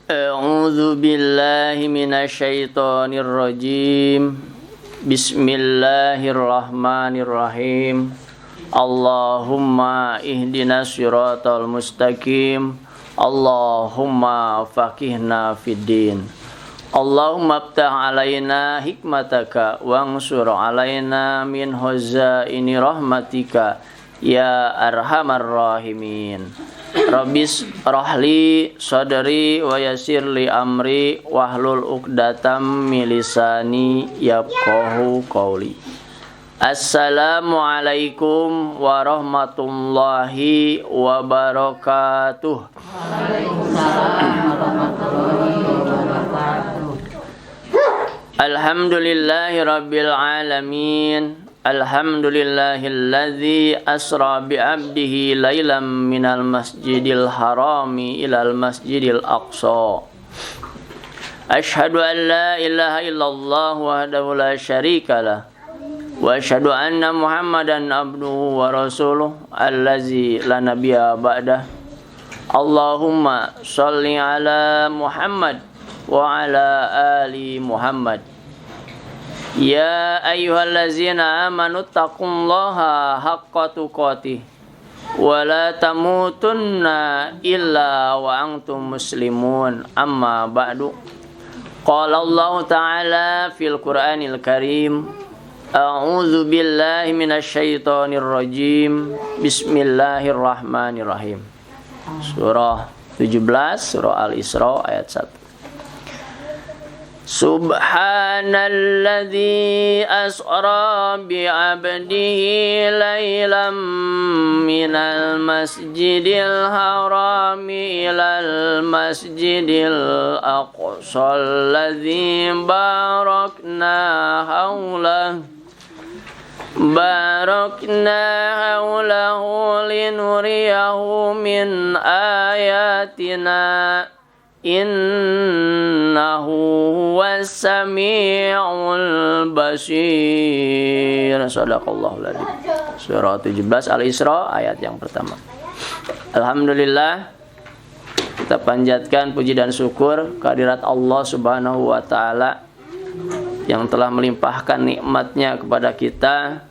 A'udzu billahi minasyaitonir rajim. Bismillahirrahmanirrahim. Allahumma ihdinas siratal mustaqim. Allahumma faqihna fiddin. Allahumma aftah alaina hikmataka wansur alaina min huzaini rahmatika ya arhamar rahimin. Rabbis rahli sadri wa yassirli amri wahlul uqdatam min lisani yafqahu qawli. Assalamualaikum warahmatullahi wabarakatuh. Waalaikumsalam warahmatullahi wabarakatuh. Alhamdulillahi rabbil alamin. Alhamdulillahilladzi asra bi'abdihi laylam minal masjidil harami ilal masjidil aqsa. Ashhadu an la ilaha illallah wahdahu la syarikalah. Wa ashhadu anna Muhammadan abduhu wa rasuluh allazi la nabiyya ba'dah. Allahumma shalli ala Muhammad wa ala ali Muhammad. Ya ayyuhallazina amanu taqullaha haqqa tuqatih wa la tamutunna illa wa antum muslimun. Amma ba'du. Qala Allah ta'ala fil Qur'anil Karim. A'udzu billahi minasyaitonir rajim. Bismillahirrahmanirrahim. Surah 17, surah Al-Isra ayat 1. Subhanalladzi asra bi'abdihi laylam minal masjidil harami ilal masjidil aqsal ladzi barakna hawlahu linuriyahu min ayatina. Innahu huwas sami'ul basir. Shadaqallahul adzim. Surah 17 Al-Isra ayat yang pertama. Alhamdulillah, kita panjatkan puji dan syukur kehadirat Allah Subhanahu wa taala yang telah melimpahkan nikmatnya kepada kita,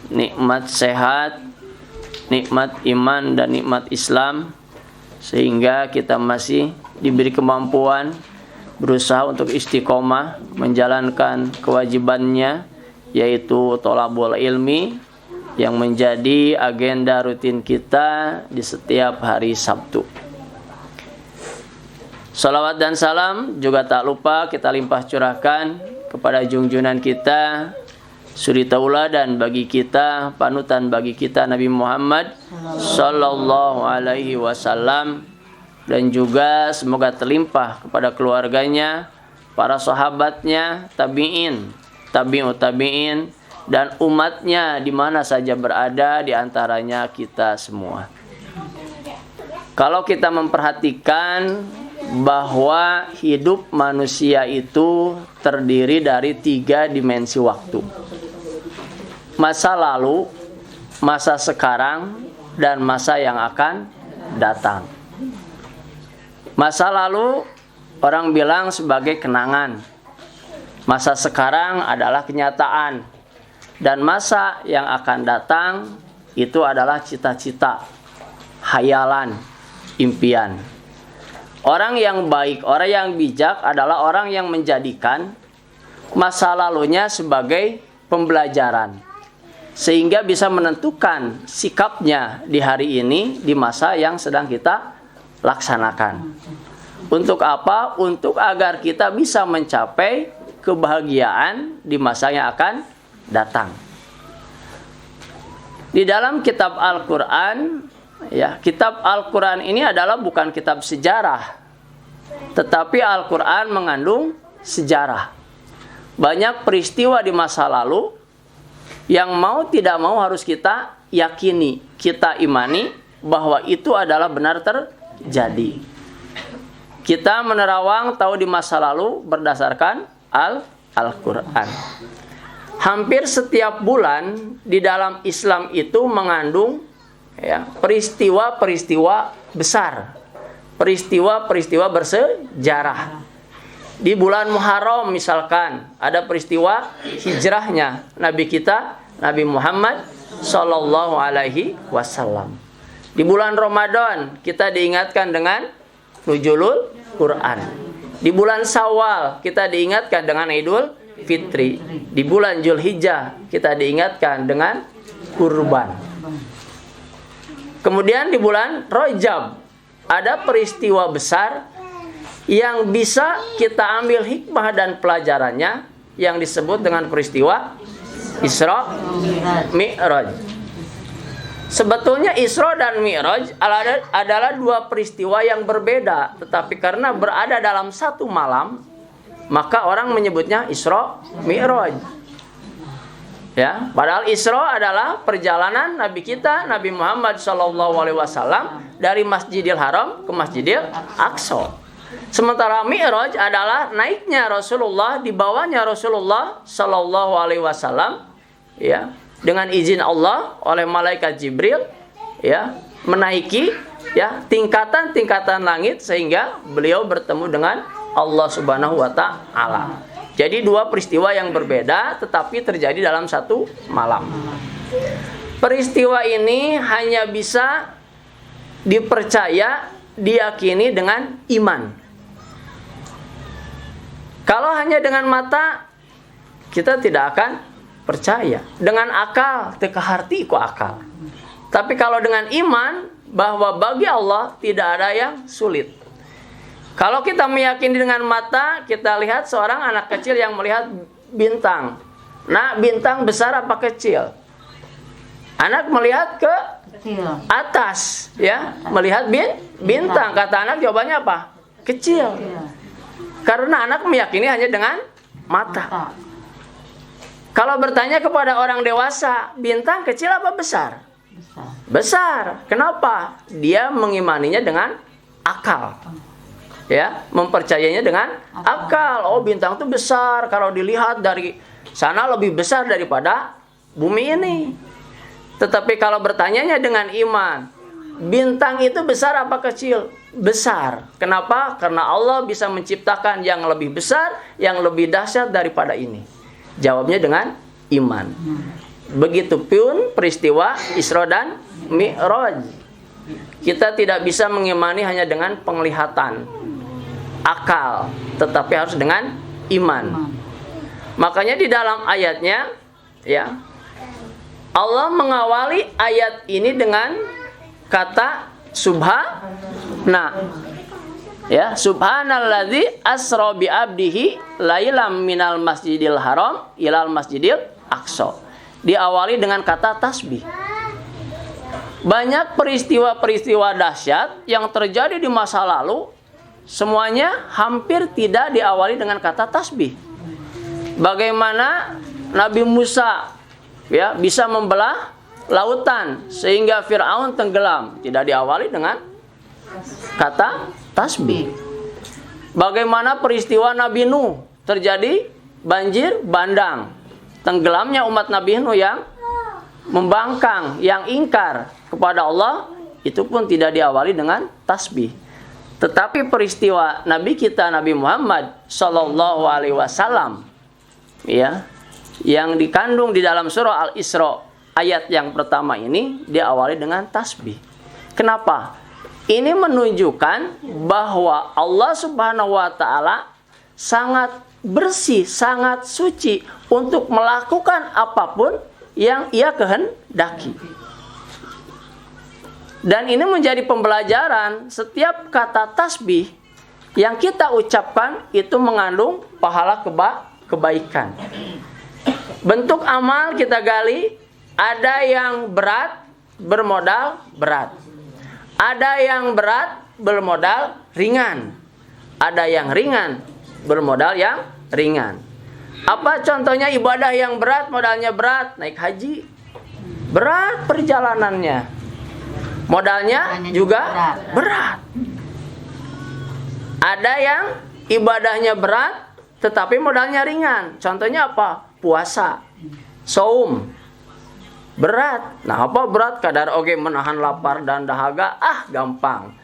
nikmat sehat, nikmat iman dan nikmat Islam, sehingga kita masih diberi kemampuan berusaha untuk istiqomah menjalankan kewajibannya, yaitu thalabul ilmi, yang menjadi agenda rutin kita di setiap hari Sabtu. Salawat dan salam juga tak lupa kita limpah curahkan kepada junjungan kita, suri tauladan bagi kita, panutan bagi kita, Nabi Muhammad sallallahu alaihi wasallam, dan juga semoga terlimpah kepada keluarganya, para sahabatnya, tabi'in, tabi'ut tabi'in, dan umatnya di mana saja berada, di antaranya kita semua. Kalau kita memperhatikan bahwa hidup manusia itu terdiri dari 3 dimensi waktu. Masa lalu, masa sekarang, dan masa yang akan datang. Masa lalu orang bilang sebagai kenangan. Masa sekarang adalah kenyataan. Dan masa yang akan datang itu adalah cita-cita, hayalan, impian. Orang yang baik, orang yang bijak adalah orang yang menjadikan masa lalunya sebagai pembelajaran, sehingga bisa menentukan sikapnya di hari ini, di masa yang sedang kita laksanakan. Untuk apa? Untuk agar kita bisa mencapai kebahagiaan di masa yang akan datang. Di dalam kitab Al-Quran, ya, kitab Al-Quran ini adalah bukan kitab sejarah, tetapi Al-Quran mengandung sejarah. Banyak peristiwa di masa lalu yang mau tidak mau harus kita yakini, kita imani bahwa itu adalah benar terjadi. Kita menerawang tahu di masa lalu berdasarkan Al-Quran. Hampir setiap bulan di dalam Islam itu mengandung, ya, peristiwa-peristiwa besar, peristiwa-peristiwa bersejarah. Di bulan Muharram misalkan ada peristiwa hijrahnya Nabi kita Nabi Muhammad sallallahu alaihi wasallam. Di bulan Ramadan kita diingatkan dengan nuzulul Quran. Di bulan Syawal kita diingatkan dengan Idul Fitri. Di bulan Zulhijjah kita diingatkan dengan kurban. Kemudian di bulan Rajab ada peristiwa besar yang bisa kita ambil hikmah dan pelajarannya yang disebut dengan peristiwa Isra Mi'raj. Sebetulnya Isra dan Mi'raj adalah dua peristiwa yang berbeda, tetapi karena berada dalam satu malam, maka orang menyebutnya Isra Mi'raj. Ya, padahal Isra adalah perjalanan Nabi kita Nabi Muhammad SAW dari Masjidil Haram ke Masjidil Aqsa. Sementara Mi'raj adalah naiknya Rasulullah, dibawanya Rasulullah SAW, ya, dengan izin Allah oleh malaikat Jibril, ya, menaiki, ya, tingkatan-tingkatan langit sehingga beliau bertemu dengan Allah Subhanahu wa taala. Jadi dua peristiwa yang berbeda tetapi terjadi dalam satu malam. Peristiwa ini hanya bisa dipercaya, diyakini dengan iman. Kalau hanya dengan mata, kita tidak akan percaya. Dengan akal, teka harti ku akal. Tapi kalau dengan iman, bahwa bagi Allah tidak ada yang sulit. Kalau kita meyakini dengan mata, kita lihat seorang anak kecil yang melihat bintang. Nah, bintang besar apa kecil? Anak melihat ke atas, ya, melihat bintang. Kata anak jawabannya apa? Kecil. Karena anak meyakini hanya dengan mata. Kalau bertanya kepada orang dewasa, bintang kecil apa besar? Besar. Kenapa? Dia mengimaninya dengan akal. Ya, mempercayainya dengan akal. Oh, bintang itu besar. Kalau dilihat dari sana lebih besar daripada bumi ini. Tetapi kalau bertanyanya dengan iman, bintang itu besar apa kecil? Besar. Kenapa? Karena Allah bisa menciptakan yang lebih besar, yang lebih dahsyat daripada ini. Jawabnya dengan iman. Begitupun peristiwa Isra dan Mi'raj. Kita tidak bisa mengimani hanya dengan penglihatan, akal, tetapi harus dengan iman. Makanya di dalam ayatnya, ya, Allah mengawali ayat ini dengan kata subhana. Ya, subhanalladzi asra bi abdihi lailam minal masjidil haram ilal masjidil aqsa. Diawali dengan kata tasbih. Banyak peristiwa-peristiwa dahsyat yang terjadi di masa lalu, semuanya hampir tidak diawali dengan kata tasbih. Bagaimana Nabi Musa, ya, bisa membelah lautan sehingga Fir'aun tenggelam, tidak diawali dengan kata tasbih. Bagaimana peristiwa Nabi Nuh terjadi banjir bandang, tenggelamnya umat Nabi Nuh yang membangkang, yang ingkar kepada Allah, itu pun tidak diawali dengan tasbih. Tetapi peristiwa Nabi kita Nabi Muhammad sallallahu alaihi wasallam, ya, yang dikandung di dalam surah Al-Isra ayat yang pertama ini diawali dengan tasbih. Kenapa? Ini menunjukkan bahwa Allah Subhanahu wa taala sangat bersih, sangat suci untuk melakukan apapun yang Ia kehendaki. Dan ini menjadi pembelajaran, setiap kata tasbih yang kita ucapkan itu mengandung pahala kebaikan. Bentuk amal kita gali, ada yang berat bermodal berat. Ada yang berat bermodal ringan. Ada yang ringan bermodal yang ringan. Apa contohnya ibadah yang berat, modalnya berat? Naik haji. Berat perjalanannya. Modalnya juga berat. Ada yang ibadahnya berat tetapi modalnya ringan. Contohnya apa? Puasa, saum. Berat. Nah, apa berat? Kadar oge menahan lapar dan dahaga, gampang.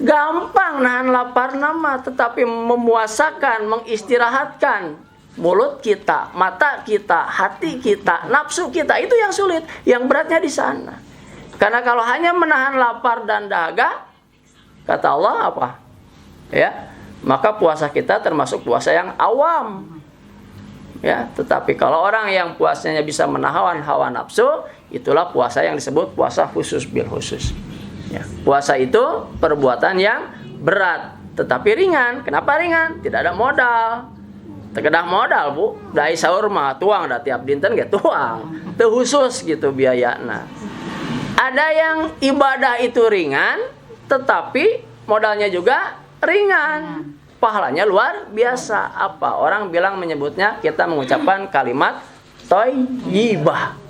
Gampang nahan lapar nama, tetapi memuasakan, mengistirahatkan mulut kita, mata kita, hati kita, nafsu kita, itu yang sulit. Yang beratnya di sana. Karena kalau hanya menahan lapar dan dahaga, kata Allah apa? Ya, maka puasa kita termasuk puasa yang awam. Ya, tetapi kalau orang yang puasanya bisa menahan hawa nafsu, itulah puasa yang disebut puasa khusus bil khusus. Ya, puasa itu perbuatan yang berat, tetapi ringan. Kenapa ringan? Tidak ada modal. Tegedah modal, Bu. Dai sahur mah tuang dah tiap dinten ge tuang. Teu khusus gitu biayana. Ada yang ibadah itu ringan, tetapi modalnya juga ringan. Pahalanya luar biasa. Apa? Orang bilang menyebutnya, kita mengucapkan kalimat thayyibah.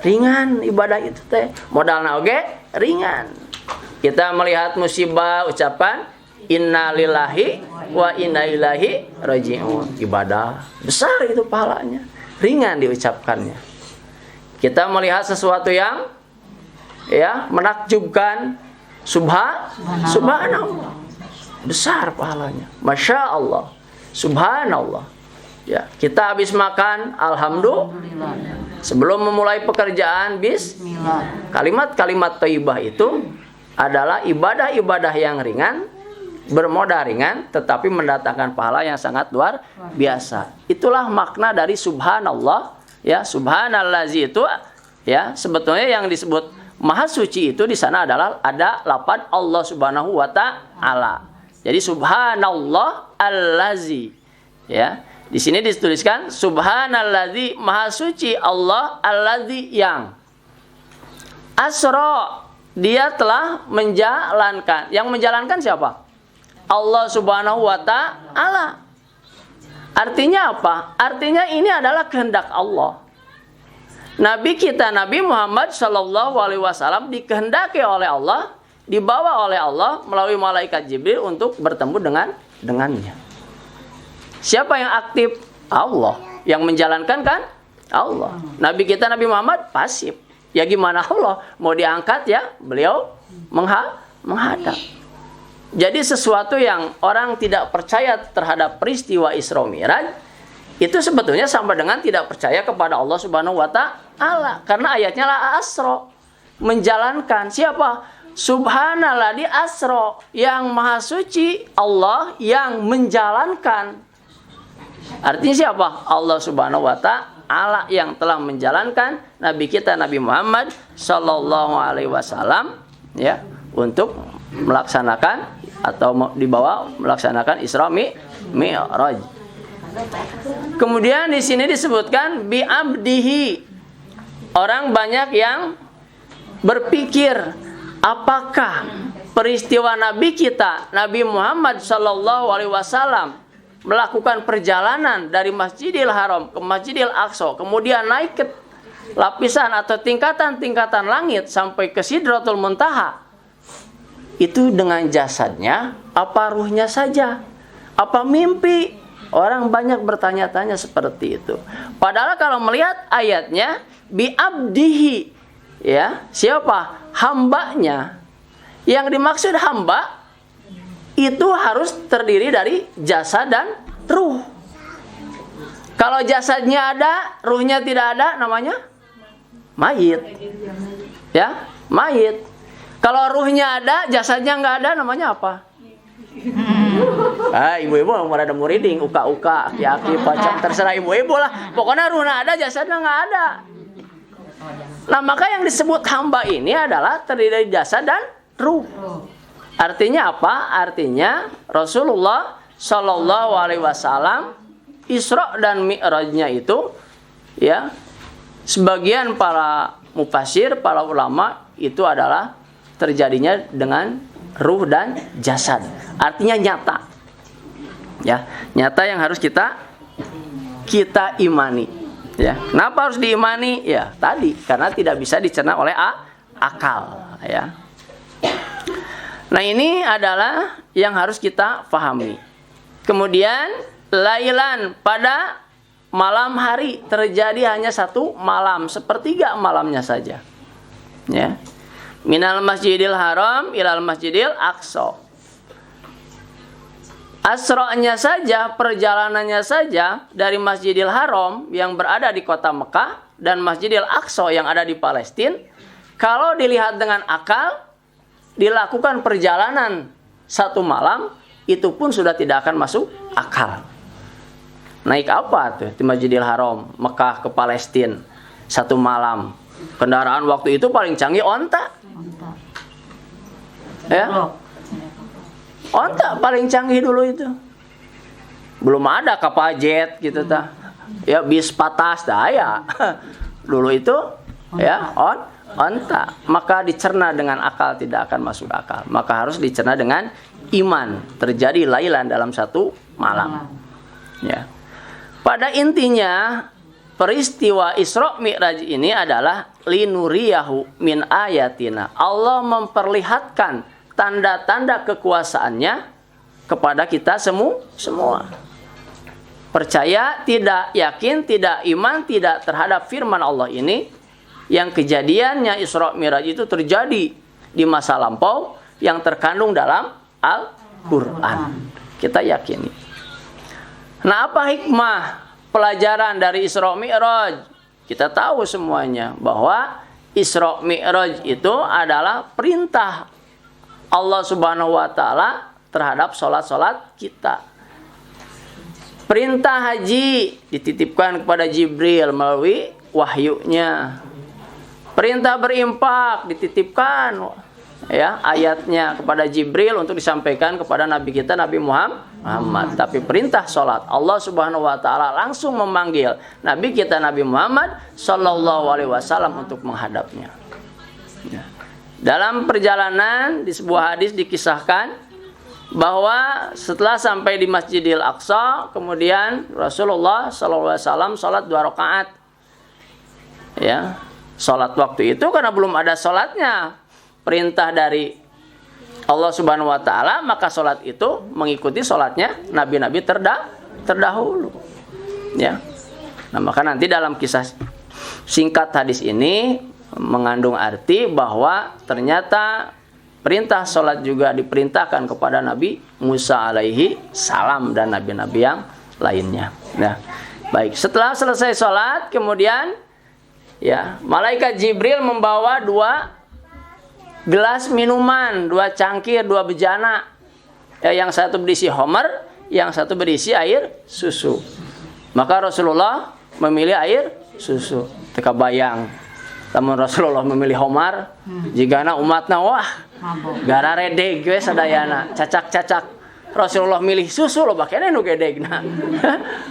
Ringan ibadah itu teh. Modalna oge ringan. Kita melihat musibah, ucapan inna lillahi wa inna ilaihi raji'un. Ibadah besar itu pahalanya. Ringan diucapkannya. Kita melihat sesuatu yang menakjubkan, subhanallah. Besar pahalanya. Masya Allah. Subhanallah. Ya, kita habis makan, alhamdulillah. Sebelum memulai pekerjaan, bismillah. Kalimat-kalimat thayyibah itu adalah ibadah-ibadah yang ringan, bermodal ringan, tetapi mendatangkan pahala yang sangat luar biasa. Itulah makna dari subhanallah. Ya, subhanallazi itu ya, sebetulnya yang disebut maha suci itu di sana adalah ada lafaz Allah Subhanahu wa taala. Jadi subhanallah allazi. Ya. Di sini dituliskan subhanallazi, maha suci Allah allazi yang asra, dia telah menjalankan. Yang menjalankan siapa? Allah Subhanahu wa taala. Artinya apa? Artinya ini adalah kehendak Allah. Nabi kita Nabi Muhammad sallallahu alaihi wasallam dikehendaki oleh Allah, dibawa oleh Allah melalui malaikat Jibril untuk bertemu dengannya. Siapa yang aktif? Allah. Yang menjalankan kan? Allah. Nabi kita Nabi Muhammad pasif. Ya gimana Allah? Mau diangkat ya, beliau menghadap. Jadi sesuatu yang orang tidak percaya terhadap peristiwa Isra Mi'raj, itu sebetulnya sama dengan tidak percaya kepada Allah Subhanahu wa taala. Karena ayatnya la asra, menjalankan. Siapa? Subhanallah di asra, yang maha suci Allah yang menjalankan. Artinya siapa? Allah Subhanahu wa taala yang telah menjalankan Nabi kita Nabi Muhammad sallallahu alaihi wasallam ya, untuk melaksanakan atau dibawa melaksanakan Isra Mi'raj. Kemudian di sini disebutkan bi abdihi. Orang banyak yang berpikir, apakah peristiwa Nabi kita Nabi Muhammad sallallahu alaihi wasallam melakukan perjalanan dari Masjidil Haram ke Masjidil Aqsa, kemudian naik ke lapisan atau tingkatan-tingkatan langit sampai ke Sidratul Muntaha, itu dengan jasadnya apa ruhnya saja? Apa mimpi? Orang banyak bertanya-tanya seperti itu. Padahal kalau melihat ayatnya bi abdihi, ya, siapa? Hambanya. Yang dimaksud hamba itu harus terdiri dari jasad dan ruh. Kalau jasadnya ada, ruhnya tidak ada, namanya mayit. Ya, mayit. Kalau ruhnya ada, jasadnya nggak ada, namanya apa? Ibu-ibu mau ada muriding, uka-uka, aki-aki, pacang, terserah ibu-ibu lah. Pokoknya ruhnya ada, jasadnya nggak ada. Nah, maka yang disebut hamba ini adalah terdiri dari jasad dan ruh. Artinya apa? Artinya Rasulullah Shallallahu Alaihi Wasallam Isra dan Mi'rajnya itu, ya, sebagian para mufasir, para ulama itu adalah terjadinya dengan ruh dan jasad. Artinya nyata, ya, nyata yang harus kita imani. Ya, kenapa harus diimani? Ya, tadi karena tidak bisa dicerna oleh akal. Ya. Nah, ini adalah yang harus kita pahami. Kemudian lailan, pada malam hari terjadi hanya satu malam, sepertiga malamnya saja. Ya. Minal Masjidil Haram ilal Masjidil Aqsa. Asra'nya saja, perjalanannya saja dari Masjidil Haram yang berada di kota Mekah dan Masjidil Aqsa yang ada di Palestina, kalau dilihat dengan akal, dilakukan perjalanan 1 malam, itu pun sudah tidak akan masuk akal. Naik apa tuh di Masjidil Haram, Mekah ke Palestina 1 malam? Kendaraan waktu itu paling canggih onta. Ya? Onta paling canggih dulu itu. Belum ada kapal jet gitu ta. Ya bis patas dah ya. Dulu itu ya onta. Maka dicerna dengan akal tidak akan masuk akal. Maka harus dicerna dengan iman. Terjadi lailan dalam 1 malam. Ya. Pada intinya peristiwa Isra Mi'raj ini adalah linuriyahu min ayatina. Allah memperlihatkan tanda-tanda kekuasaannya kepada kita semua. Percaya, tidak yakin, tidak iman, tidak terhadap firman Allah ini, yang kejadiannya Isra Mi'raj itu terjadi di masa lampau yang terkandung dalam Al-Quran. Kita yakini. Nah, apa hikmah pelajaran dari Isra Mi'raj? Kita tahu semuanya bahwa Isra Mi'raj itu adalah perintah Allah Subhanahu wa taala terhadap salat-salat kita. Perintah haji dititipkan kepada Jibril melalui wahyunya. Perintah berimpak dititipkan ya ayatnya kepada Jibril untuk disampaikan kepada nabi kita Nabi Muhammad. Tapi perintah salat Allah Subhanahu wa taala langsung memanggil nabi kita Nabi Muhammad sallallahu alaihi wasallam untuk menghadapnya. Ya. Dalam perjalanan di sebuah hadis dikisahkan bahwa setelah sampai di Masjidil Aqsa, kemudian Rasulullah sallallahu alaihi wasallam salat 2 rakaat. Ya, salat waktu itu karena belum ada salatnya. Perintah dari Allah Subhanahu wa taala, maka salat itu mengikuti salatnya nabi-nabi terdahulu. Ya. Nah, maka nanti dalam kisah singkat hadis ini mengandung arti bahwa ternyata perintah salat juga diperintahkan kepada Nabi Musa alaihi salam dan nabi-nabi yang lainnya. Nah, baik, setelah selesai salat kemudian ya, malaikat Jibril membawa 2 gelas minuman, 2 cangkir, 2 bejana. Ya, yang satu berisi homer, yang satu berisi air susu. Maka Rasulullah memilih air susu. Teka bayang. Namun Rasulullah memilih homar, jigana umatna wah gara redeg we sadayana, cacak-cacak. Rasulullah milih susu loba keneh nu gedegna.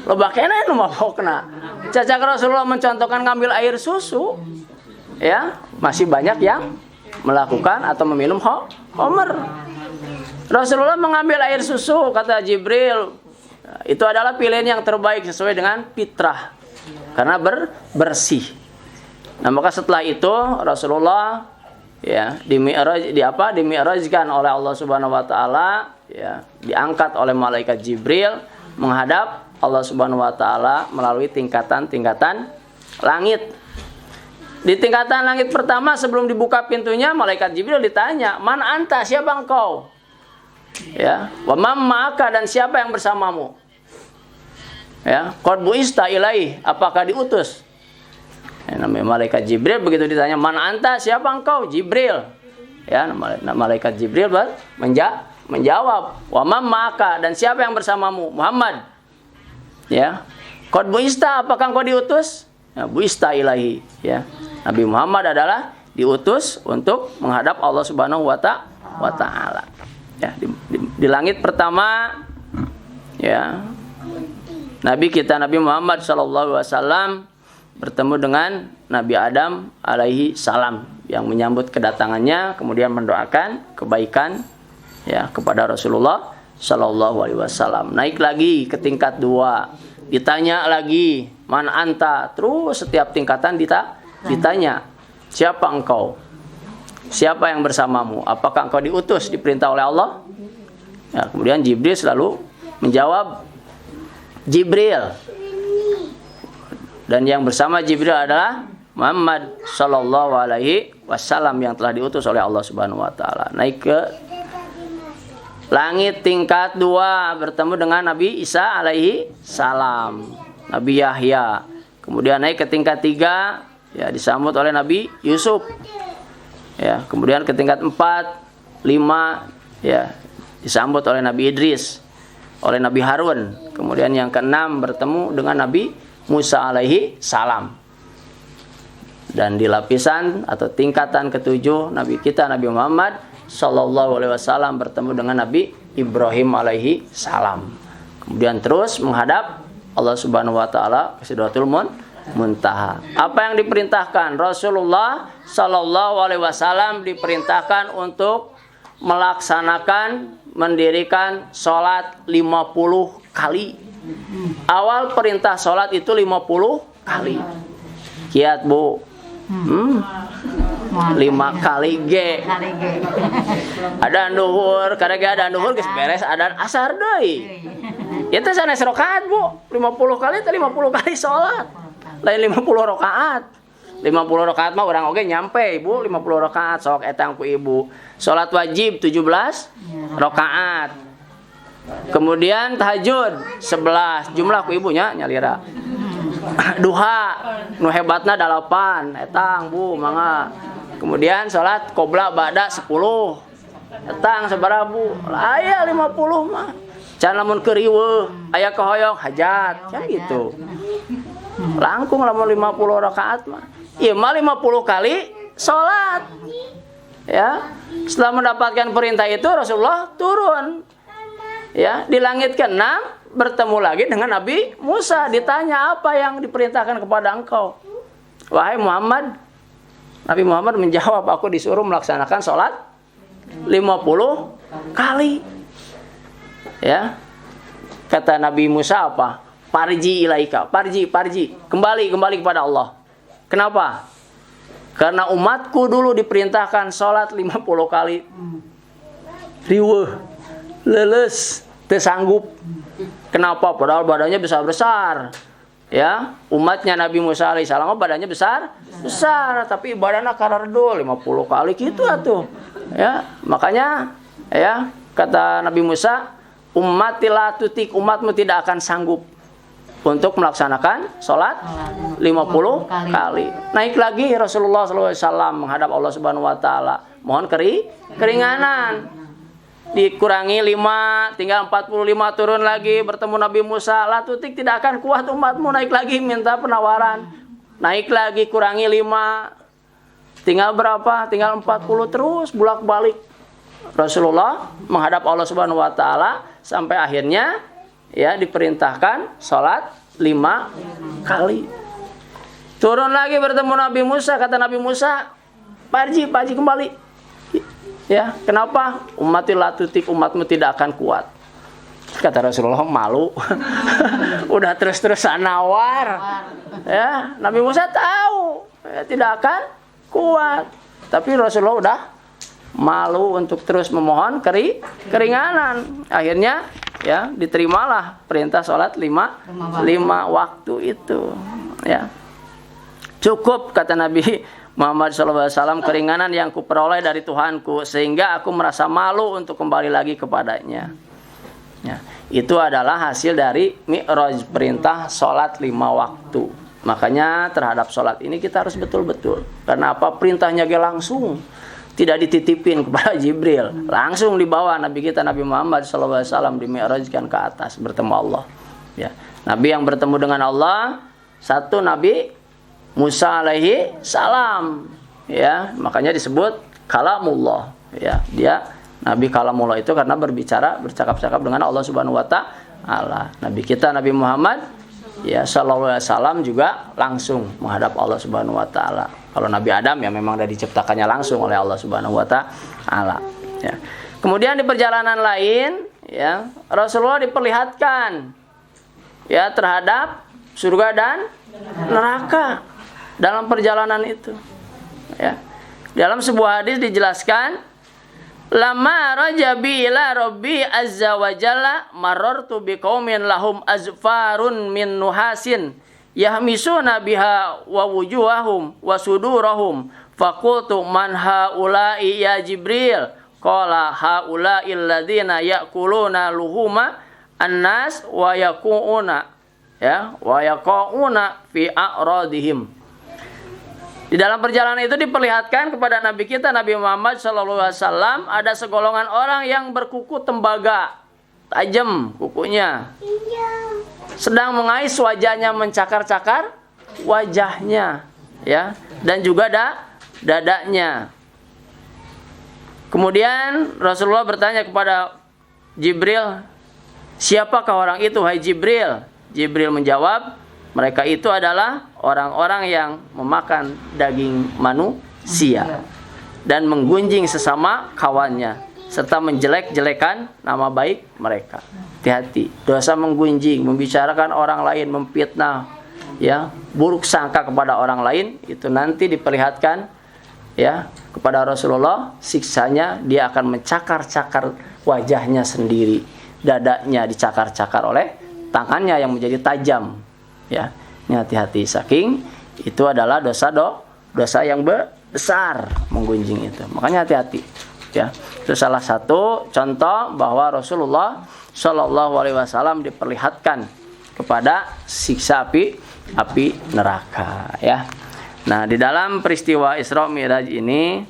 Loba keneh nu mabokna. Cacak Rasulullah mencontohkan ngambil air susu. Ya, masih banyak yang melakukan atau meminum homer. Rasulullah mengambil air susu, kata Jibril. Itu adalah pilihan yang terbaik sesuai dengan fitrah. Karena bersih. Nah, maka setelah itu Rasulullah ya dimi'rajkan oleh Allah Subhanahu wa taala, ya, diangkat oleh malaikat Jibril menghadap Allah Subhanahu wa taala melalui tingkatan-tingkatan langit. Di tingkatan langit pertama sebelum dibuka pintunya, malaikat Jibril ditanya, "Man anta? Siapa engkau?" Ya, "Wa mam ma'aka?" Dan siapa yang bersamamu? Ya, "Qad bu'ista ilaihi?" Apakah diutus? Ya, namanya malaikat Jibril begitu ditanya, "Man anta?" Siapa engkau? Jibril. Ya, malaikat Jibril menjawab, "Wa mam ma'aka?" Dan siapa yang bersamamu? Muhammad. Ya. "Qad bu'ista?" Apakah engkau diutus? Ya, bu'ista ilaihi, ya. Nabi Muhammad adalah diutus untuk menghadap Allah Subhanahu wa taala. Ya, di langit pertama ya, Nabi kita Nabi Muhammad sallallahu alaihi wasallam bertemu dengan Nabi Adam alaihi salam yang menyambut kedatangannya, kemudian mendoakan kebaikan ya kepada Rasulullah sallallahu alaihi wasallam. Naik lagi ke tingkat 2. Ditanya lagi, "Man anta?" Terus setiap tingkatan ditanya, "Siapa engkau? Siapa yang bersamamu? Apakah engkau diutus, diperintah oleh Allah?" Ya, kemudian Jibril selalu menjawab, "Jibril." Dan yang bersama Jibril adalah Muhammad sallallahu alaihi wasallam yang telah diutus oleh Allah Subhanahu wa taala. Naik ke langit tingkat 2 bertemu dengan Nabi Isa alaihi salam, Nabi Yahya. Kemudian naik ke tingkat 3 ya disambut oleh Nabi Yusuf. Ya, kemudian ke tingkat 4, 5 ya disambut oleh Nabi Idris, oleh Nabi Harun. Kemudian yang ke-6 bertemu dengan Nabi Musa alaihi salam. Dan di lapisan atau tingkatan ke-7 Nabi kita Nabi Muhammad sallallahu alaihi wasallam bertemu dengan Nabi Ibrahim alaihi salam. Kemudian terus menghadap Allah Subhanahu wa taala ke Sidratul Muntaha. Apa yang diperintahkan? Rasulullah sallallahu alaihi wasallam diperintahkan untuk melaksanakan mendirikan sholat 50 kali. Awal perintah sholat itu 50 kali. Kiat Bu. 5 kali G. Ada duhur, kadang ada duhur geus beres adan asar deui. Itu sanes rakaat Bu. 50 kali teh 50 kali sholat. Lain 50 rakaat. 50 rakaat mah urang oge nyampe Ibu 50 rakaat sok etang ku Ibu. Salat wajib 17 rakaat. Kemudian tahajud 11 jumlah ku Ibu nya nyalira. Duha nu hebatna 8 etang Bu mangga. Kemudian salat qobla ba'da 10 etang sabaraha Bu. Aya 50 mah. Can lamun keur riweuh aya kahoyong hajat kan gitu. Langkung lamun 50 rakaat mah. Ieu mah 50 kali salat. Ya. Setelah mendapatkan perintah itu Rasulullah turun. Ya, di langit ke-6 bertemu lagi dengan Nabi Musa, ditanya apa yang diperintahkan kepada engkau? Wahai Muhammad. Nabi Muhammad menjawab, aku disuruh melaksanakan sholat 50 kali. Ya. Kata Nabi Musa apa? Parji ilaika, parji, kembali kepada Allah. Kenapa? Karena umatku dulu diperintahkan sholat 50 kali. Riweuh, leles, teu sanggup. Kenapa? Padahal badannya besar-besar. Ya, umatnya Nabi Musa alaihissalam badannya besar, tapi badannya karadul 50 kali gitu atuh. Ya, makanya ya kata Nabi Musa, ummatilah tutik, umatmu tidak akan sanggup untuk melaksanakan sholat 50 kali. Naik lagi Rasulullah SAW menghadap Allah Subhanahu wa taala. Mohon keringanan. Dikurangi 5, tinggal 45 turun lagi bertemu Nabi Musa. Latutik tidak akan kuat umatmu, naik lagi minta penawaran. Naik lagi kurangi 5. Tinggal berapa? Tinggal 40 terus bolak-balik. Rasulullah menghadap Allah Subhanahu wa taala sampai akhirnya ya diperintahkan salat 5 kali. Turun lagi bertemu Nabi Musa, kata Nabi Musa, "Parji kembali." Ya, kenapa? Ummati latutik, umatmu tidak akan kuat. Kata Rasulullah, malu. Udah terus-terusan nawar. Ya, Nabi Musa tahu ya, tidak akan kuat. Tapi Rasulullah udah malu untuk terus memohon keringanan. Akhirnya ya diterimalah perintah sholat 5 waktu itu. Ya. Cukup kata Nabi Muhammad SAW, keringanan yang kuperoleh dari Tuhanku sehingga aku merasa malu untuk kembali lagi kepadanya. Ya, itu adalah hasil dari Mi'raj, perintah sholat 5 waktu. Makanya terhadap sholat ini kita harus betul-betul. Karena apa? Perintahnya langsung, tidak dititipin kepada Jibril, langsung dibawa Nabi kita Nabi Muhammad SAW di Mi'rajkan ke atas bertemu Allah. Ya, Nabi yang bertemu dengan Allah, satu Nabi Musa alaihi salam, ya, makanya disebut kalamullah, ya, dia Nabi kalamullah itu karena bercakap-cakap dengan Allah Subhanahu wa taala. Nabi kita Nabi Muhammad ya sallallahu alaihi wasallam juga langsung menghadap Allah Subhanahu wa taala. Kalau Nabi Adam ya memang sudah diciptakannya langsung oleh Allah Subhanahu wa taala, ya. Kemudian di perjalanan lain, ya, Rasulullah diperlihatkan ya terhadap surga dan neraka. Dalam perjalanan itu ya. Dalam sebuah hadis dijelaskan, lama rajabi ila rabbi azza wa jalla marartu biqaumin lahum azfarun min nuhasin yahmisuna biha wa wujuhahum wa sudurahum faqultu man haula'i ya Jibril qala haula'il ladzina ya'kuluna luhuma annas wa yaquuna wa yaqauna fi a'radihim. Di dalam perjalanan itu diperlihatkan kepada Nabi kita Nabi Muhammad SAW ada segolongan orang yang berkuku tembaga, tajam kukunya, sedang mengais wajahnya, mencakar-cakar wajahnya, ya, dan juga dadanya. Kemudian Rasulullah bertanya kepada Jibril, siapakah orang itu, hai Jibril? Jibril menjawab, mereka itu adalah orang-orang yang memakan daging manusia dan menggunjing sesama kawannya serta menjelek-jelekan nama baik mereka. Hati-hati, dosa menggunjing, membicarakan orang lain, memfitnah, ya, buruk sangka kepada orang lain, itu nanti diperlihatkan, ya, kepada Rasulullah, siksanya dia akan mencakar-cakar wajahnya sendiri, dadanya dicakar-cakar oleh tangannya yang menjadi tajam, ya. Ini hati-hati, saking itu adalah dosa yang besar menggunjing itu. Makanya hati-hati, ya. Itu salah satu contoh bahwa Rasulullah Shallallahu Alaihi Wasallam diperlihatkan kepada siksa api neraka, ya. Nah, di dalam peristiwa Isra Mi'raj ini,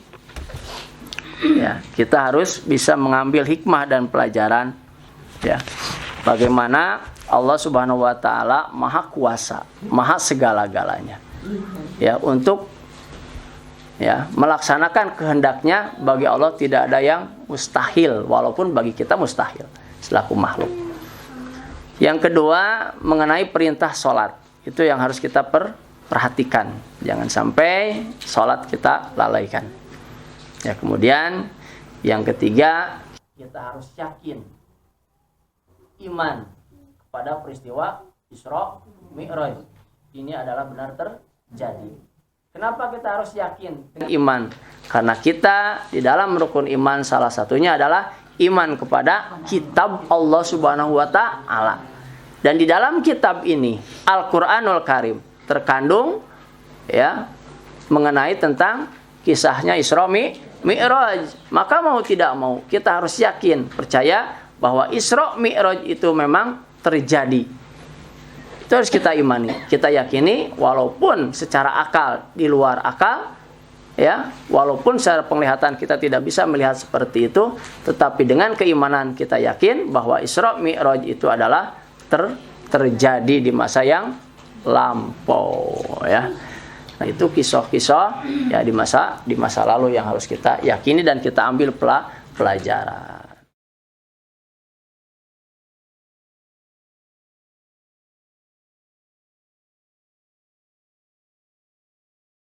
ya, kita harus bisa mengambil hikmah dan pelajaran, ya, bagaimana Allah Subhanahu wa taala Maha Kuasa, Maha segala-galanya. Ya, untuk, ya, melaksanakan kehendaknya, bagi Allah tidak ada yang mustahil, walaupun bagi kita mustahil selaku makhluk. Yang kedua, mengenai perintah sholat, itu yang harus kita perhatikan. Jangan sampai sholat kita lalaikan. Ya, kemudian yang ketiga, kita harus yakin, iman pada peristiwa Isra Mi'raj ini adalah benar terjadi. Kenapa kita harus yakin? Iman, karena kita di dalam rukun iman salah satunya adalah iman kepada kitab Allah Subhanahu wa taala. Dan di dalam kitab ini, Al-Qur'anul Karim, terkandung, ya, mengenai tentang kisahnya Isra Mi'raj. Maka mau tidak mau kita harus yakin, percaya bahwa Isra Mi'raj itu memang terjadi. Itu harus kita imani, kita yakini, walaupun secara akal di luar akal, ya, walaupun secara penglihatan kita tidak bisa melihat seperti itu, tetapi dengan keimanan kita yakin bahwa Isra Mi'raj itu adalah terjadi di masa yang lampau, ya. Nah, itu kisah-kisah, ya, di masa lalu yang harus kita yakini dan kita ambil pelajaran.